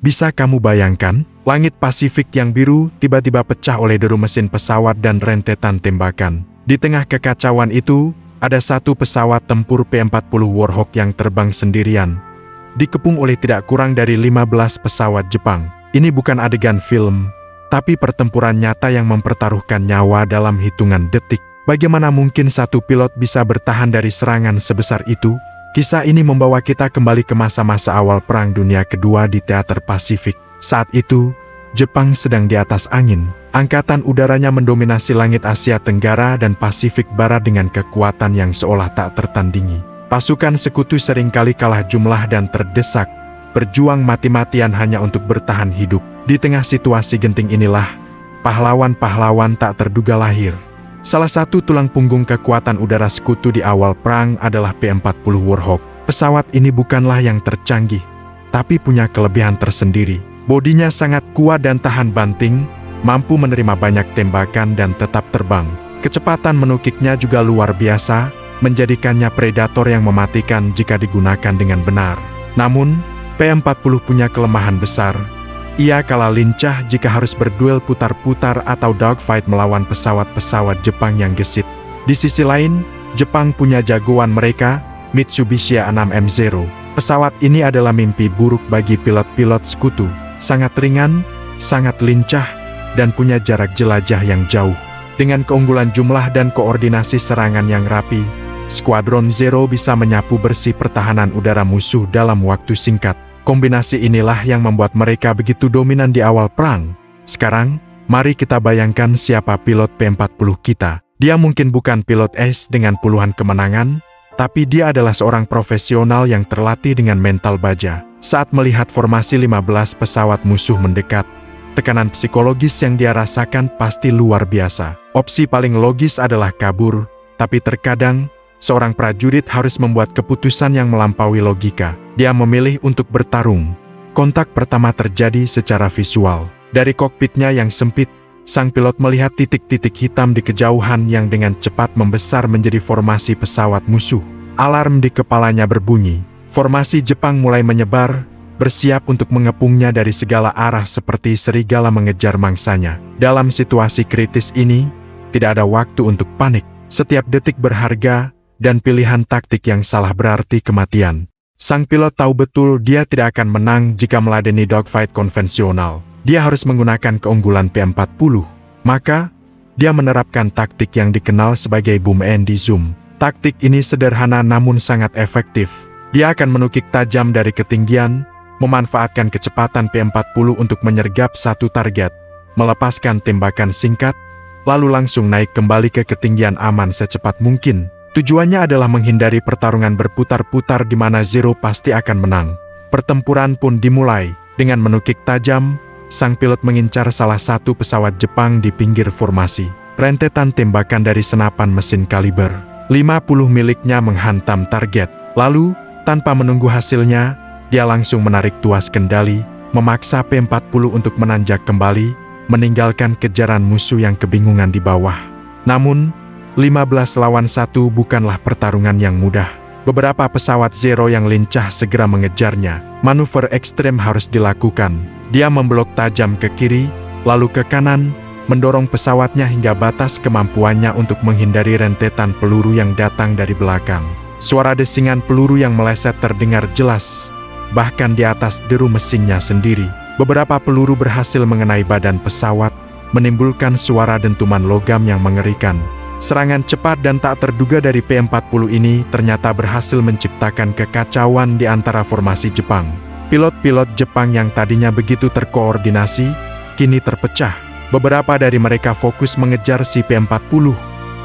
Bisa kamu bayangkan, langit Pasifik yang biru tiba-tiba pecah oleh deru mesin pesawat dan rentetan tembakan. Di tengah kekacauan itu, ada satu pesawat tempur P-40 Warhawk yang terbang sendirian, dikepung oleh tidak kurang dari 15 pesawat Jepang. Ini bukan adegan film, tapi pertempuran nyata yang mempertaruhkan nyawa dalam hitungan detik. Bagaimana mungkin satu pilot bisa bertahan dari serangan sebesar itu? Kisah ini membawa kita kembali ke masa-masa awal Perang Dunia Kedua di teater Pasifik. Saat itu, Jepang sedang di atas angin. Angkatan udaranya mendominasi langit Asia Tenggara dan Pasifik Barat dengan kekuatan yang seolah tak tertandingi. Pasukan sekutu seringkali kalah jumlah dan terdesak, berjuang mati-matian hanya untuk bertahan hidup. Di tengah situasi genting inilah, pahlawan-pahlawan tak terduga lahir. Salah satu tulang punggung kekuatan udara sekutu di awal perang adalah P-40 Warhawk. Pesawat ini bukanlah yang tercanggih, tapi punya kelebihan tersendiri. Bodinya sangat kuat dan tahan banting, mampu menerima banyak tembakan dan tetap terbang. Kecepatan menukiknya juga luar biasa, menjadikannya predator yang mematikan jika digunakan dengan benar. Namun, P-40 punya kelemahan besar. Ia kalah lincah jika harus berduel putar-putar atau dogfight melawan pesawat-pesawat Jepang yang gesit. Di sisi lain, Jepang punya jagoan mereka, Mitsubishi A6M0. Pesawat ini adalah mimpi buruk bagi pilot-pilot sekutu. Sangat ringan, sangat lincah, dan punya jarak jelajah yang jauh. Dengan keunggulan jumlah dan koordinasi serangan yang rapi, Skuadron Zero bisa menyapu bersih pertahanan udara musuh dalam waktu singkat. Kombinasi inilah yang membuat mereka begitu dominan di awal perang. Sekarang, mari kita bayangkan siapa pilot P-40 kita. Dia mungkin bukan pilot ace dengan puluhan kemenangan, tapi dia adalah seorang profesional yang terlatih dengan mental baja. Saat melihat formasi 15 pesawat musuh mendekat, tekanan psikologis yang dia rasakan pasti luar biasa. Opsi paling logis adalah kabur, tapi terkadang, seorang prajurit harus membuat keputusan yang melampaui logika. Dia memilih untuk bertarung. Kontak pertama terjadi secara visual. Dari kokpitnya yang sempit, sang pilot melihat titik-titik hitam di kejauhan yang dengan cepat membesar menjadi formasi pesawat musuh. Alarm di kepalanya berbunyi. Formasi Jepang mulai menyebar, bersiap untuk mengepungnya dari segala arah seperti serigala mengejar mangsanya. Dalam situasi kritis ini, tidak ada waktu untuk panik. Setiap detik berharga, dan pilihan taktik yang salah berarti kematian. Sang pilot tahu betul dia tidak akan menang jika meladeni dogfight konvensional. Dia harus menggunakan keunggulan P-40. Maka, dia menerapkan taktik yang dikenal sebagai boom and zoom. Taktik ini sederhana namun sangat efektif. Dia akan menukik tajam dari ketinggian, memanfaatkan kecepatan P-40 untuk menyergap satu target, melepaskan tembakan singkat, lalu langsung naik kembali ke ketinggian aman secepat mungkin. Tujuannya adalah menghindari pertarungan berputar-putar di mana Zero pasti akan menang. Pertempuran pun dimulai. Dengan menukik tajam, sang pilot mengincar salah satu pesawat Jepang di pinggir formasi. Rentetan tembakan dari senapan mesin kaliber 50 miliknya menghantam target. Lalu, tanpa menunggu hasilnya, dia langsung menarik tuas kendali, memaksa P-40 untuk menanjak kembali, meninggalkan kejaran musuh yang kebingungan di bawah. Namun, 15 lawan 1 bukanlah pertarungan yang mudah. Beberapa pesawat Zero yang lincah segera mengejarnya. Manuver ekstrem harus dilakukan. Dia memblok tajam ke kiri, lalu ke kanan, mendorong pesawatnya hingga batas kemampuannya untuk menghindari rentetan peluru yang datang dari belakang. Suara desingan peluru yang meleset terdengar jelas, bahkan di atas deru mesinnya sendiri. Beberapa peluru berhasil mengenai badan pesawat, menimbulkan suara dentuman logam yang mengerikan. Serangan cepat dan tak terduga dari P-40 ini ternyata berhasil menciptakan kekacauan di antara formasi Jepang. Pilot-pilot Jepang yang tadinya begitu terkoordinasi, kini terpecah. Beberapa dari mereka fokus mengejar si P-40,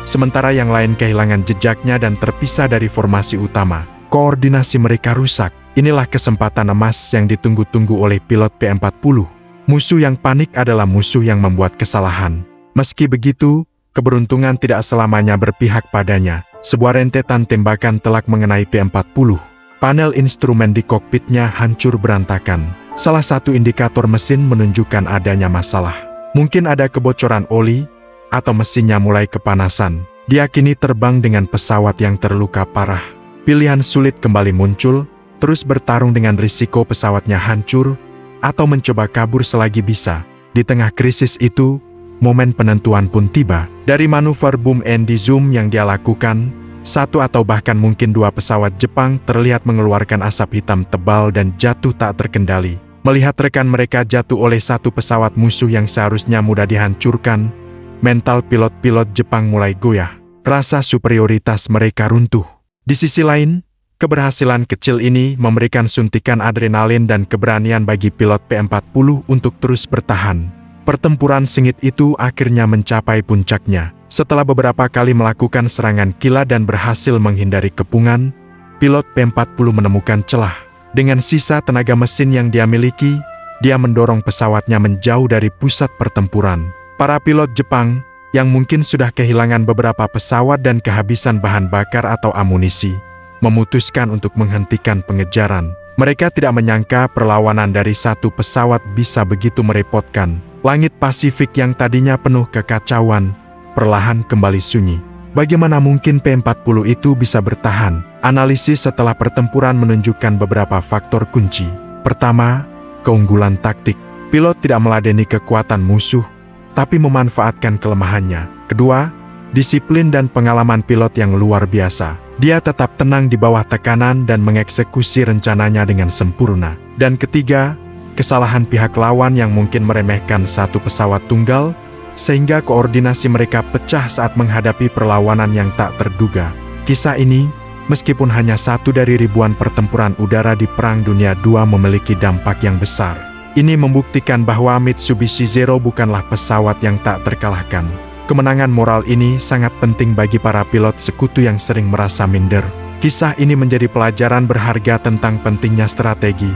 sementara yang lain kehilangan jejaknya dan terpisah dari formasi utama. Koordinasi mereka rusak. Inilah kesempatan emas yang ditunggu-tunggu oleh pilot P-40. Musuh yang panik adalah musuh yang membuat kesalahan. Meski begitu, keberuntungan tidak selamanya berpihak padanya. Sebuah rentetan tembakan telak mengenai P-40. Panel instrumen di kokpitnya hancur berantakan. Salah satu indikator mesin menunjukkan adanya masalah. Mungkin ada kebocoran oli, atau mesinnya mulai kepanasan. Dia kini terbang dengan pesawat yang terluka parah. Pilihan sulit kembali muncul, terus bertarung dengan risiko pesawatnya hancur, atau mencoba kabur selagi bisa. Di tengah krisis itu, momen penentuan pun tiba. Dari manuver boom and zoom yang dia lakukan, satu atau bahkan mungkin dua pesawat Jepang terlihat mengeluarkan asap hitam tebal dan jatuh tak terkendali. Melihat rekan mereka jatuh oleh satu pesawat musuh yang seharusnya mudah dihancurkan, mental pilot-pilot Jepang mulai goyah. Rasa superioritas mereka runtuh. Di sisi lain, keberhasilan kecil ini memberikan suntikan adrenalin dan keberanian bagi pilot P-40 untuk terus bertahan. Pertempuran sengit itu akhirnya mencapai puncaknya. Setelah beberapa kali melakukan serangan kilat dan berhasil menghindari kepungan, pilot P-40 menemukan celah. Dengan sisa tenaga mesin yang dia miliki, dia mendorong pesawatnya menjauh dari pusat pertempuran. Para pilot Jepang, yang mungkin sudah kehilangan beberapa pesawat dan kehabisan bahan bakar atau amunisi, memutuskan untuk menghentikan pengejaran. Mereka tidak menyangka perlawanan dari satu pesawat bisa begitu merepotkan. Langit Pasifik yang tadinya penuh kekacauan, perlahan kembali sunyi. Bagaimana mungkin P-40 itu bisa bertahan? Analisis setelah pertempuran menunjukkan beberapa faktor kunci. Pertama, keunggulan taktik. Pilot tidak meladeni kekuatan musuh, tapi memanfaatkan kelemahannya. Kedua, disiplin dan pengalaman pilot yang luar biasa. Dia tetap tenang di bawah tekanan dan mengeksekusi rencananya dengan sempurna. Dan ketiga, kesalahan pihak lawan yang mungkin meremehkan satu pesawat tunggal, sehingga koordinasi mereka pecah saat menghadapi perlawanan yang tak terduga. Kisah ini, meskipun hanya satu dari ribuan pertempuran udara di Perang Dunia II, memiliki dampak yang besar. Ini membuktikan bahwa Mitsubishi Zero bukanlah pesawat yang tak terkalahkan. Kemenangan moral ini sangat penting bagi para pilot sekutu yang sering merasa minder. Kisah ini menjadi pelajaran berharga tentang pentingnya strategi,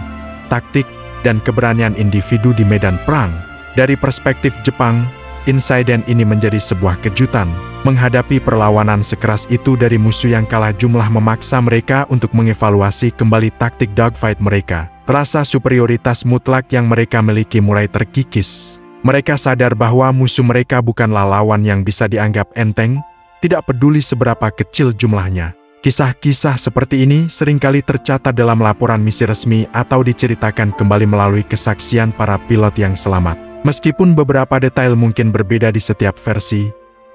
taktik, dan keberanian individu di medan perang. Dari perspektif Jepang, insiden ini menjadi sebuah kejutan. Menghadapi perlawanan sekeras itu dari musuh yang kalah jumlah memaksa mereka untuk mengevaluasi kembali taktik dogfight mereka. Rasa superioritas mutlak yang mereka miliki mulai terkikis. Mereka sadar bahwa musuh mereka bukanlah lawan yang bisa dianggap enteng, tidak peduli seberapa kecil jumlahnya. Kisah-kisah seperti ini seringkali tercatat dalam laporan misi resmi atau diceritakan kembali melalui kesaksian para pilot yang selamat. Meskipun beberapa detail mungkin berbeda di setiap versi,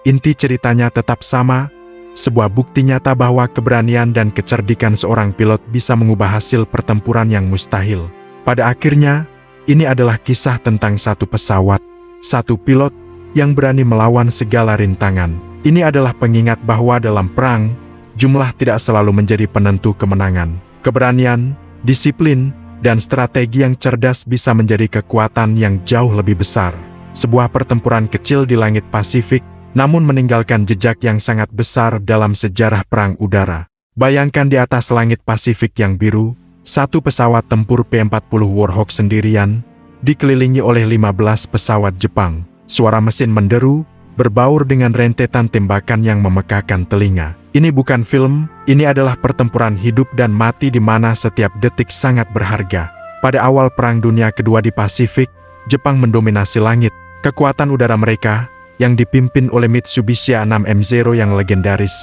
inti ceritanya tetap sama, sebuah bukti nyata bahwa keberanian dan kecerdikan seorang pilot bisa mengubah hasil pertempuran yang mustahil. Pada akhirnya, ini adalah kisah tentang satu pesawat, satu pilot, yang berani melawan segala rintangan. Ini adalah pengingat bahwa dalam perang, jumlah tidak selalu menjadi penentu kemenangan. Keberanian, disiplin, dan strategi yang cerdas bisa menjadi kekuatan yang jauh lebih besar. Sebuah pertempuran kecil di langit Pasifik, namun meninggalkan jejak yang sangat besar dalam sejarah perang udara. Bayangkan di atas langit Pasifik yang biru, satu pesawat tempur P-40 Warhawk sendirian, dikelilingi oleh 15 pesawat Jepang. Suara mesin menderu, berbaur dengan rentetan tembakan yang memekakan telinga. Ini bukan film, ini adalah pertempuran hidup dan mati di mana setiap detik sangat berharga. Pada awal Perang Dunia Kedua di Pasifik, Jepang mendominasi langit. Kekuatan udara mereka, yang dipimpin oleh Mitsubishi A6M0 yang legendaris,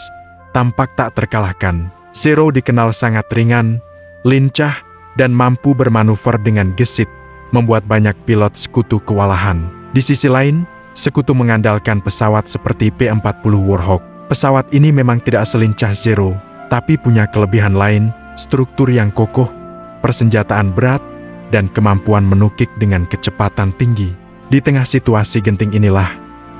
tampak tak terkalahkan. Zero dikenal sangat ringan, lincah, dan mampu bermanuver dengan gesit, membuat banyak pilot sekutu kewalahan. Di sisi lain, sekutu mengandalkan pesawat seperti P-40 Warhawk. Pesawat ini memang tidak selincah Zero, tapi punya kelebihan lain, struktur yang kokoh, persenjataan berat, dan kemampuan menukik dengan kecepatan tinggi. Di tengah situasi genting inilah,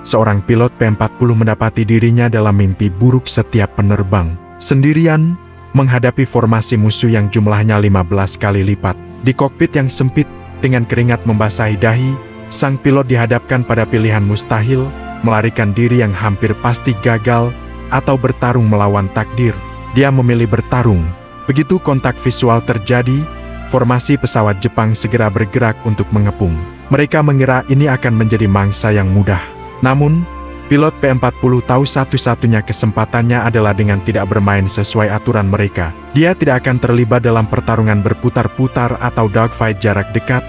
seorang pilot P-40 mendapati dirinya dalam mimpi buruk setiap penerbang. Sendirian, menghadapi formasi musuh yang jumlahnya 15 kali lipat. Di kokpit yang sempit, dengan keringat membasahi dahi, sang pilot dihadapkan pada pilihan mustahil, melarikan diri yang hampir pasti gagal, atau bertarung melawan takdir. Dia memilih bertarung. Begitu kontak visual terjadi, formasi pesawat Jepang segera bergerak untuk mengepung. Mereka mengira ini akan menjadi mangsa yang mudah. Namun, pilot P-40 tahu satu-satunya kesempatannya adalah dengan tidak bermain sesuai aturan mereka. Dia tidak akan terlibat dalam pertarungan berputar-putar atau dogfight jarak dekat,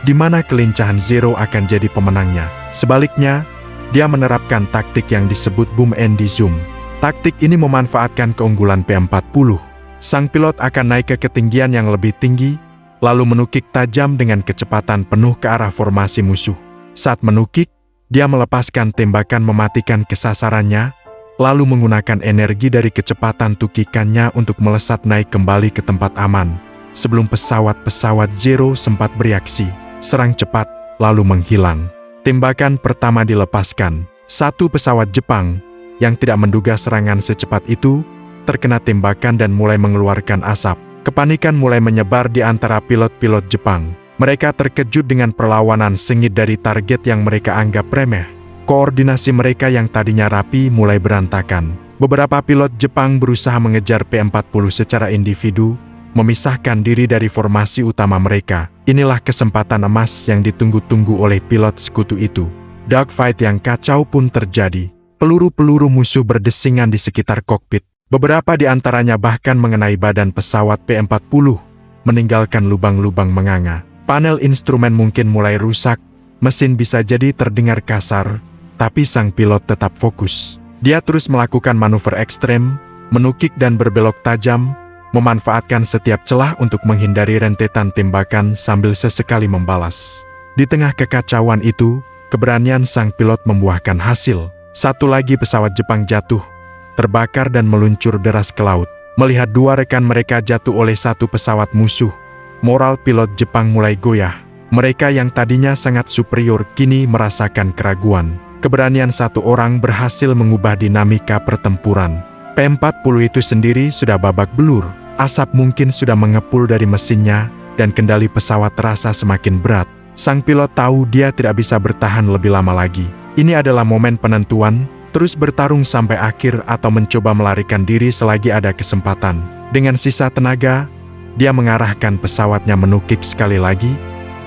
di mana kelincahan Zero akan jadi pemenangnya. Sebaliknya, dia menerapkan taktik yang disebut boom and zoom. Taktik ini memanfaatkan keunggulan P-40. Sang pilot akan naik ke ketinggian yang lebih tinggi, lalu menukik tajam dengan kecepatan penuh ke arah formasi musuh. Saat menukik, dia melepaskan tembakan mematikan kesasarannya, lalu menggunakan energi dari kecepatan tukikannya untuk melesat naik kembali ke tempat aman. Sebelum pesawat-pesawat Zero sempat bereaksi, serang cepat, lalu menghilang. Tembakan pertama dilepaskan. Satu pesawat Jepang, yang tidak menduga serangan secepat itu, terkena tembakan dan mulai mengeluarkan asap. Kepanikan mulai menyebar di antara pilot-pilot Jepang. Mereka terkejut dengan perlawanan sengit dari target yang mereka anggap remeh. Koordinasi mereka yang tadinya rapi mulai berantakan. Beberapa pilot Jepang berusaha mengejar P-40 secara individu, memisahkan diri dari formasi utama mereka. Inilah kesempatan emas yang ditunggu-tunggu oleh pilot sekutu itu. Dogfight yang kacau pun terjadi. Peluru-peluru musuh berdesingan di sekitar kokpit. Beberapa di antaranya bahkan mengenai badan pesawat P-40, meninggalkan lubang-lubang menganga. Panel instrumen mungkin mulai rusak, mesin bisa jadi terdengar kasar, tapi sang pilot tetap fokus. Dia terus melakukan manuver ekstrem, menukik dan berbelok tajam, memanfaatkan setiap celah untuk menghindari rentetan tembakan sambil sesekali membalas. Di tengah kekacauan itu, keberanian sang pilot membuahkan hasil. Satu lagi pesawat Jepang jatuh, terbakar dan meluncur deras ke laut. Melihat dua rekan mereka jatuh oleh satu pesawat musuh, moral pilot Jepang mulai goyah. Mereka yang tadinya sangat superior kini merasakan keraguan. Keberanian satu orang berhasil mengubah dinamika pertempuran. P-40 itu sendiri sudah babak belur. Asap mungkin sudah mengepul dari mesinnya, dan kendali pesawat terasa semakin berat. Sang pilot tahu dia tidak bisa bertahan lebih lama lagi. Ini adalah momen penentuan, terus bertarung sampai akhir atau mencoba melarikan diri selagi ada kesempatan. Dengan sisa tenaga, dia mengarahkan pesawatnya menukik sekali lagi,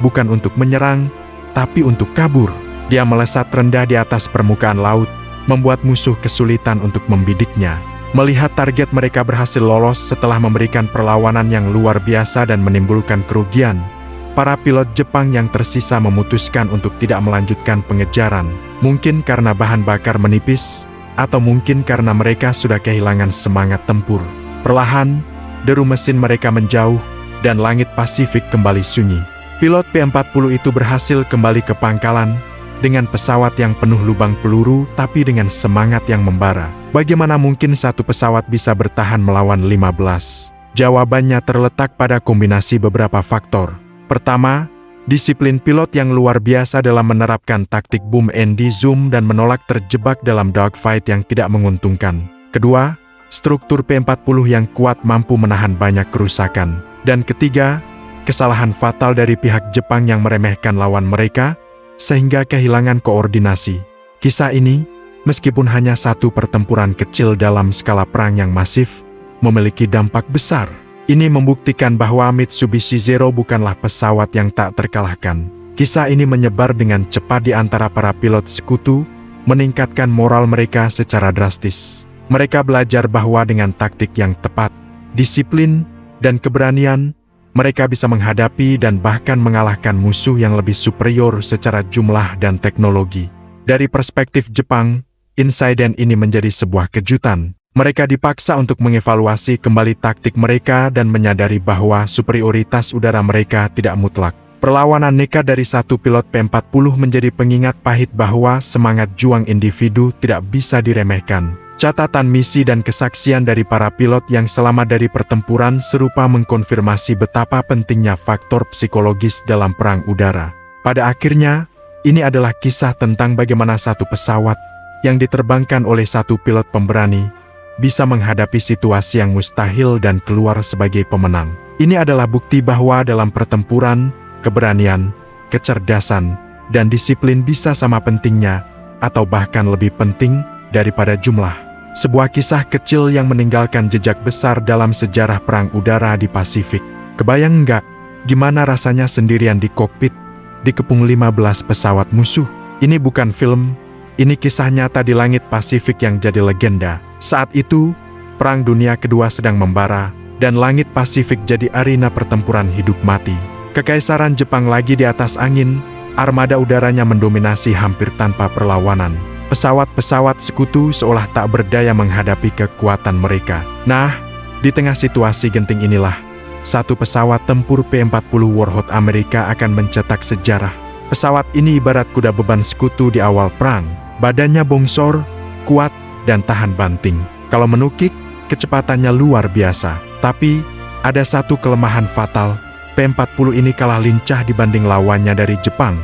bukan untuk menyerang, tapi untuk kabur. Dia melesat rendah di atas permukaan laut, membuat musuh kesulitan untuk membidiknya. Melihat target mereka berhasil lolos setelah memberikan perlawanan yang luar biasa dan menimbulkan kerugian, para pilot Jepang yang tersisa memutuskan untuk tidak melanjutkan pengejaran. Mungkin karena bahan bakar menipis, atau mungkin karena mereka sudah kehilangan semangat tempur. Perlahan, deru mesin mereka menjauh, dan langit Pasifik kembali sunyi. Pilot P-40 itu berhasil kembali ke pangkalan, dengan pesawat yang penuh lubang peluru tapi dengan semangat yang membara. Bagaimana mungkin satu pesawat bisa bertahan melawan 15? Jawabannya terletak pada kombinasi beberapa faktor. Pertama, disiplin pilot yang luar biasa dalam menerapkan taktik boom and zoom dan menolak terjebak dalam dogfight yang tidak menguntungkan. Kedua, struktur P-40 yang kuat mampu menahan banyak kerusakan. Dan ketiga, kesalahan fatal dari pihak Jepang yang meremehkan lawan mereka, sehingga kehilangan koordinasi. Kisah ini, meskipun hanya satu pertempuran kecil dalam skala perang yang masif, memiliki dampak besar. Ini membuktikan bahwa Mitsubishi Zero bukanlah pesawat yang tak terkalahkan. Kisah ini menyebar dengan cepat di antara para pilot sekutu, meningkatkan moral mereka secara drastis. Mereka belajar bahwa dengan taktik yang tepat, disiplin, dan keberanian, mereka bisa menghadapi dan bahkan mengalahkan musuh yang lebih superior secara jumlah dan teknologi. Dari perspektif Jepang, insiden ini menjadi sebuah kejutan. Mereka dipaksa untuk mengevaluasi kembali taktik mereka dan menyadari bahwa superioritas udara mereka tidak mutlak. Perlawanan nekat dari satu pilot P-40 menjadi pengingat pahit bahwa semangat juang individu tidak bisa diremehkan. Catatan misi dan kesaksian dari para pilot yang selamat dari pertempuran serupa mengkonfirmasi betapa pentingnya faktor psikologis dalam perang udara. Pada akhirnya, ini adalah kisah tentang bagaimana satu pesawat yang diterbangkan oleh satu pilot pemberani bisa menghadapi situasi yang mustahil dan keluar sebagai pemenang. Ini adalah bukti bahwa dalam pertempuran, keberanian, kecerdasan, dan disiplin bisa sama pentingnya, atau bahkan lebih penting daripada jumlah. Sebuah kisah kecil yang meninggalkan jejak besar dalam sejarah perang udara di Pasifik. Kebayang nggak, gimana rasanya sendirian di kokpit, dikepung 15 pesawat musuh? Ini bukan film, ini kisah nyata di langit Pasifik yang jadi legenda. Saat itu, Perang Dunia Kedua sedang membara, dan langit Pasifik jadi arena pertempuran hidup mati. Kekaisaran Jepang lagi di atas angin, armada udaranya mendominasi hampir tanpa perlawanan. Pesawat-pesawat sekutu seolah tak berdaya menghadapi kekuatan mereka. Nah, di tengah situasi genting inilah, satu pesawat tempur P-40 Warhawk Amerika akan mencetak sejarah. Pesawat ini ibarat kuda beban sekutu di awal perang. Badannya bongsor, kuat, dan tahan banting. Kalau menukik, kecepatannya luar biasa. Tapi, ada satu kelemahan fatal. P-40 ini kalah lincah dibanding lawannya dari Jepang,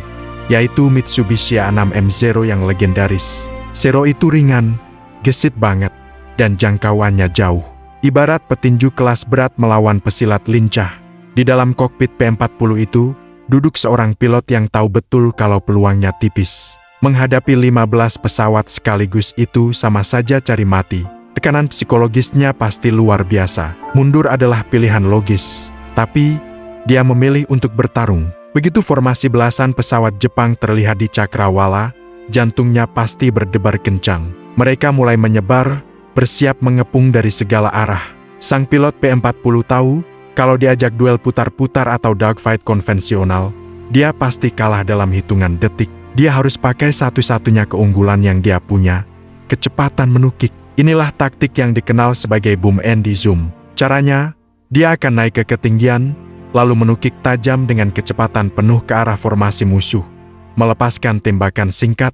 yaitu Mitsubishi A6M Zero yang legendaris. Zero itu ringan, gesit banget, dan jangkauannya jauh. Ibarat petinju kelas berat melawan pesilat lincah. Di dalam kokpit P-40 itu, duduk seorang pilot yang tahu betul kalau peluangnya tipis. Menghadapi 15 pesawat sekaligus itu sama saja cari mati. Tekanan psikologisnya pasti luar biasa. Mundur adalah pilihan logis, tapi dia memilih untuk bertarung. Begitu formasi belasan pesawat Jepang terlihat di cakrawala, jantungnya pasti berdebar kencang. Mereka mulai menyebar, bersiap mengepung dari segala arah. Sang pilot P-40 tahu, kalau diajak duel putar-putar atau dogfight konvensional, dia pasti kalah dalam hitungan detik. Dia harus pakai satu-satunya keunggulan yang dia punya, kecepatan menukik. Inilah taktik yang dikenal sebagai boom and zoom. Caranya, dia akan naik ke ketinggian, lalu menukik tajam dengan kecepatan penuh ke arah formasi musuh, melepaskan tembakan singkat,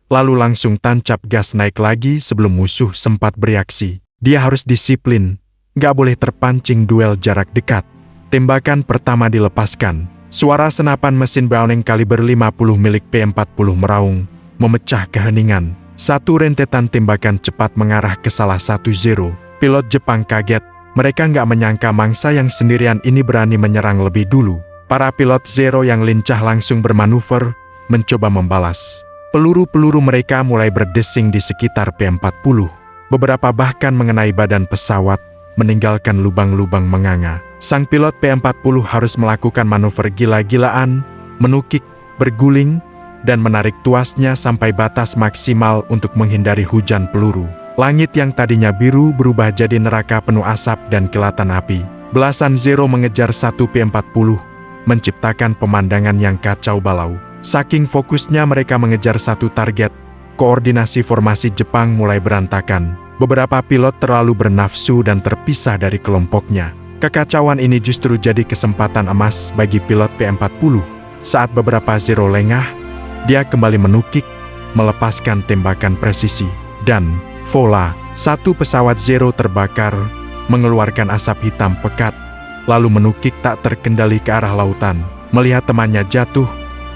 lalu langsung tancap gas naik lagi sebelum musuh sempat bereaksi. Dia harus disiplin, gak boleh terpancing duel jarak dekat. Tembakan pertama dilepaskan. Suara senapan mesin Browning kaliber 50 milik P-40 meraung, memecah keheningan. Satu rentetan tembakan cepat mengarah ke salah satu Zero. Pilot Jepang kaget. Mereka nggak menyangka mangsa yang sendirian ini berani menyerang lebih dulu. Para pilot Zero yang lincah langsung bermanuver, mencoba membalas. Peluru-peluru mereka mulai berdesing di sekitar P-40. Beberapa bahkan mengenai badan pesawat, meninggalkan lubang-lubang menganga. Sang pilot P-40 harus melakukan manuver gila-gilaan, menukik, berguling, dan menarik tuasnya sampai batas maksimal untuk menghindari hujan peluru. Langit yang tadinya biru berubah jadi neraka penuh asap dan kilatan api. Belasan Zero mengejar satu P-40, menciptakan pemandangan yang kacau balau. Saking fokusnya mereka mengejar satu target, koordinasi formasi Jepang mulai berantakan. Beberapa pilot terlalu bernafsu dan terpisah dari kelompoknya. Kekacauan ini justru jadi kesempatan emas bagi pilot P-40. Saat beberapa Zero lengah, dia kembali menukik, melepaskan tembakan presisi, dan voila, satu pesawat Zero terbakar, mengeluarkan asap hitam pekat, lalu menukik tak terkendali ke arah lautan. Melihat temannya jatuh,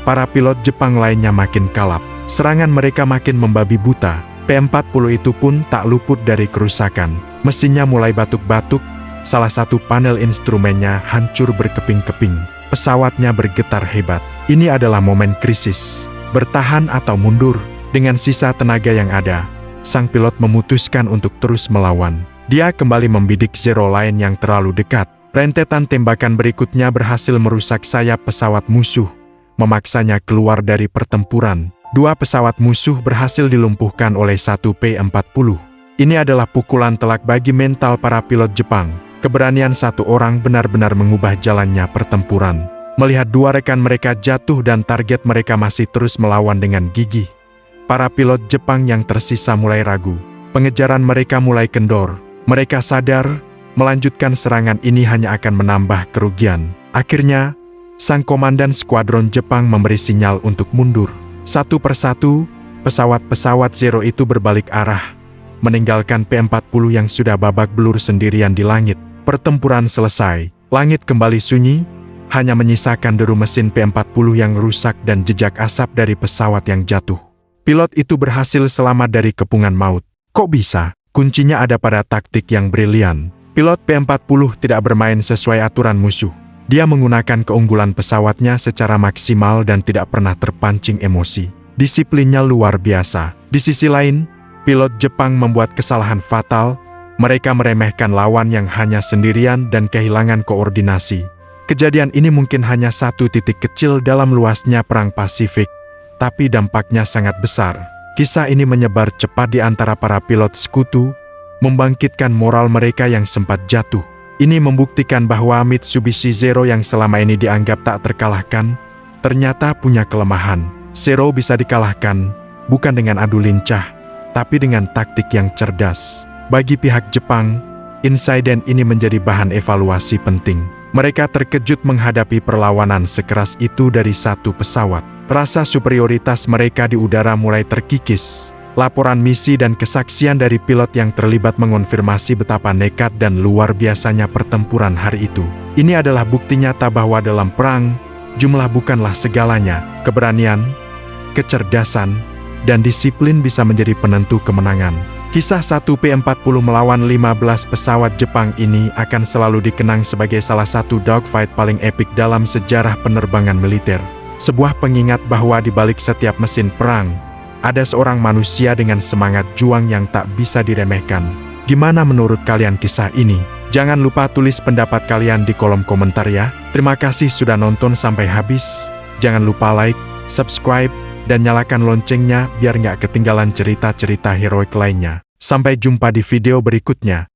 para pilot Jepang lainnya makin kalap. Serangan mereka makin membabi buta. P-40 itu pun tak luput dari kerusakan. Mesinnya mulai batuk-batuk, salah satu panel instrumennya hancur berkeping-keping. Pesawatnya bergetar hebat. Ini adalah momen krisis. Bertahan atau mundur, dengan sisa tenaga yang ada, sang pilot memutuskan untuk terus melawan. Dia kembali membidik Zero lain yang terlalu dekat. Rentetan tembakan berikutnya berhasil merusak sayap pesawat musuh, memaksanya keluar dari pertempuran. Dua pesawat musuh berhasil dilumpuhkan oleh satu P-40. Ini adalah pukulan telak bagi mental para pilot Jepang. Keberanian satu orang benar-benar mengubah jalannya pertempuran. Melihat dua rekan mereka jatuh dan target mereka masih terus melawan dengan gigih, para pilot Jepang yang tersisa mulai ragu. Pengejaran mereka mulai kendor. Mereka sadar, melanjutkan serangan ini hanya akan menambah kerugian. Akhirnya, sang komandan skuadron Jepang memberi sinyal untuk mundur. Satu persatu, pesawat-pesawat Zero itu berbalik arah, meninggalkan P-40 yang sudah babak belur sendirian di langit. Pertempuran selesai. Langit kembali sunyi, hanya menyisakan deru mesin P-40 yang rusak dan jejak asap dari pesawat yang jatuh. Pilot itu berhasil selamat dari kepungan maut. Kok bisa? Kuncinya ada pada taktik yang brilian. Pilot P-40 tidak bermain sesuai aturan musuh. Dia menggunakan keunggulan pesawatnya secara maksimal dan tidak pernah terpancing emosi. Disiplinnya luar biasa. Di sisi lain, pilot Jepang membuat kesalahan fatal. Mereka meremehkan lawan yang hanya sendirian dan kehilangan koordinasi. Kejadian ini mungkin hanya satu titik kecil dalam luasnya Perang Pasifik, tapi dampaknya sangat besar. Kisah ini menyebar cepat di antara para pilot sekutu, membangkitkan moral mereka yang sempat jatuh. Ini membuktikan bahwa Mitsubishi Zero yang selama ini dianggap tak terkalahkan, ternyata punya kelemahan. Zero bisa dikalahkan, bukan dengan adu lincah, tapi dengan taktik yang cerdas. Bagi pihak Jepang, insiden ini menjadi bahan evaluasi penting. Mereka terkejut menghadapi perlawanan sekeras itu dari satu pesawat. Rasa superioritas mereka di udara mulai terkikis. Laporan misi dan kesaksian dari pilot yang terlibat mengonfirmasi betapa nekat dan luar biasanya pertempuran hari itu. Ini adalah bukti nyata bahwa dalam perang, jumlah bukanlah segalanya. Keberanian, kecerdasan, dan disiplin bisa menjadi penentu kemenangan. Kisah 1P-40 melawan 15 pesawat Jepang ini akan selalu dikenang sebagai salah satu dogfight paling epik dalam sejarah penerbangan militer. Sebuah pengingat bahwa di balik setiap mesin perang, ada seorang manusia dengan semangat juang yang tak bisa diremehkan. Gimana menurut kalian kisah ini? Jangan lupa tulis pendapat kalian di kolom komentar ya. Terima kasih sudah nonton sampai habis. Jangan lupa like, subscribe, dan nyalakan loncengnya biar nggak ketinggalan cerita-cerita heroik lainnya. Sampai jumpa di video berikutnya.